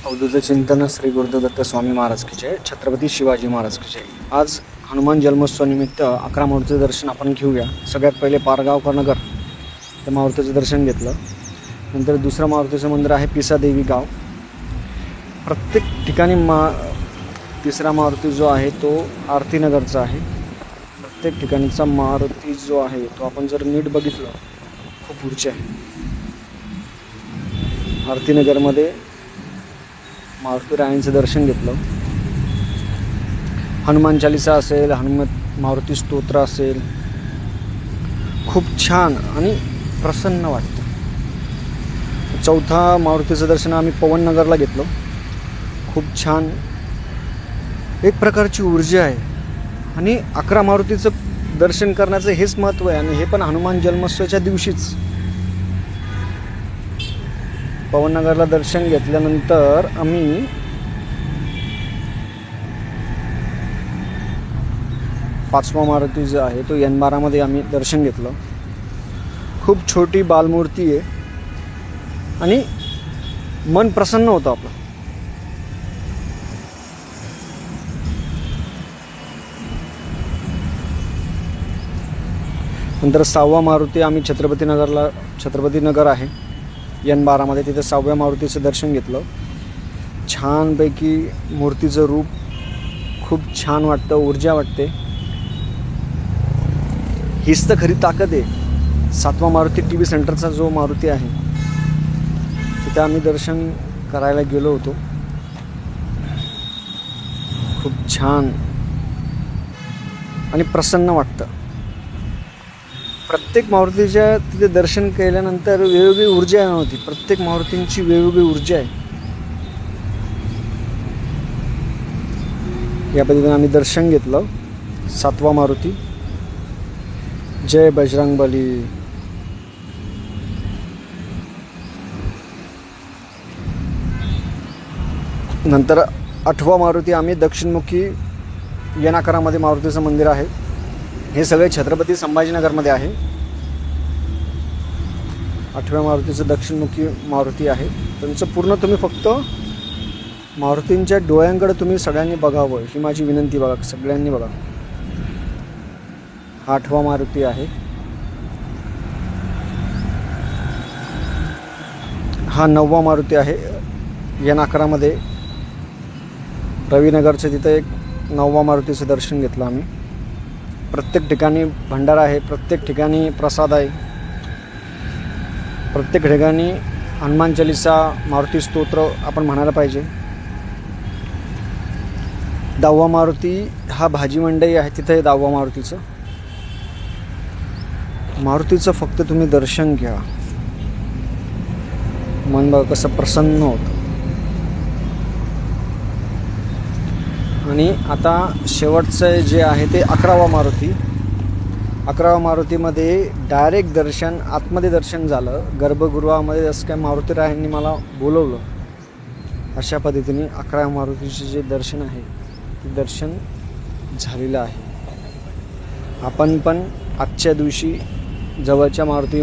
अवधूत चिंतन श्री गुरुदत्त स्वामी महाराज की जय, छत्रपती शिवाजी महाराज की जय। आज हनुमान जन्मोत्सवानिमित्त 11 मारुतीचं दर्शन आपण घेऊया। सगळ्यात पहिले पारगाव नगर त्या मारुतीचं दर्शन घेतलं। नंतर दुसरं मारुतीचं मंदिर आहे पिसादेवी गाव। प्रत्येक ठिकाणी तिसरा मारुती जो आहे तो आरतीनगरचा आहे। प्रत्येक ठिकाणचा मारुती जो आहे तो आपण जर नीट बघितलं खूप उंच आहे। आरतीनगरमध्ये मारुती रायांचं दर्शन घेतलं। हनुमान चालीसा असेल, मारुती स्तोत्र असेल, खूप छान आणि प्रसन्न वाटतं। चौथा मारुतीचं दर्शन आम्ही पवननगरला घेतलं। खूप छान एक प्रकारची ऊर्जा आहे आणि 11 मारुतीचं दर्शन करण्याचं हेच महत्त्व आहे। आणि हे पण हनुमान जन्मोत्सवाच्या दिवशीच। पवननगरला दर्शन घेतल्यानंतर आम्ही पाचवा मारुती जो आहे तो N12 मध्ये आम्ही दर्शन घेतलं। खूप छोटी बालमूर्ती आहे आणि मन प्रसन्न होतं आपलं। नंतर 6वा मारुती आम्ही छत्रपती नगर आहे N12 मध्ये, तिथे 6व्या मारुतीचं दर्शन घेतलं। छानपैकी मूर्तीचं रूप खूप छान वाटतं, ऊर्जा वाटते। हीच तर खरी ताकद आहे। 7वा मारुती टी व्ही सेंटरचा जो मारुती आहे तिथे आम्ही दर्शन करायला गेलो होतो। खूप छान आणि प्रसन्न वाटतं। प्रत्येक मारुतीच्या तिथे दर्शन केल्यानंतर वेगवेगळी ऊर्जा होती। प्रत्येक मारुतींची वेगवेगळी ऊर्जा आहे। या पद्धतीने आम्ही दर्शन घेतलं। 7वा मारुती, जय बजरंगबली। नंतर 8वा मारुती आम्ही दक्षिणमुखी N11 मध्ये मारुतीचं मंदिर आहे। हे सगळे छत्रपती संभाजीनगरमध्ये आहे। 8व्या मारुतीचं दक्षिणमुखी मारुती आहे। त्यांचं पूर्ण तुम्ही फक्त मारुतींच्या डोळ्यांकडे तुम्ही सगळ्यांनी बघावं ही माझी विनंती। बघा, सगळ्यांनी बघा। 8वा मारुती आहे। हा 9वा मारुती आहे N11 मध्ये रविनगरच्या तिथे एक 9वा मारुतीचं दर्शन घेतलं आम्ही। प्रत्येक ठिकाणी भंडारा आहे, प्रत्येक ठिकाणी प्रसाद आहे, प्रत्येक ठिकाणी हनुमान चालीसा, मारुती स्तोत्र आपण म्हणायला पाहिजे। 10वा मारुती हा भाजी मंडई आहे, तिथे 10वा मारुतीचं फक्त तुम्ही दर्शन घ्या, मन बघा कसं प्रसन्न होतं। आणि आता शेवटचं जे आहे ते 11वा मारुती। 11वा मारुतीमध्ये डायरेक्ट दर्शन, आतमध्ये दर्शन झालं। गर्भगृहामध्ये जसं काय मारुती रायांनी मला बोलवलं अशा पद्धतीने 11व्या मारुतीचे जे दर्शन आहे ते दर्शन झालेलं आहे। आपण पण आजच्या दिवशी जवळच्या मारुती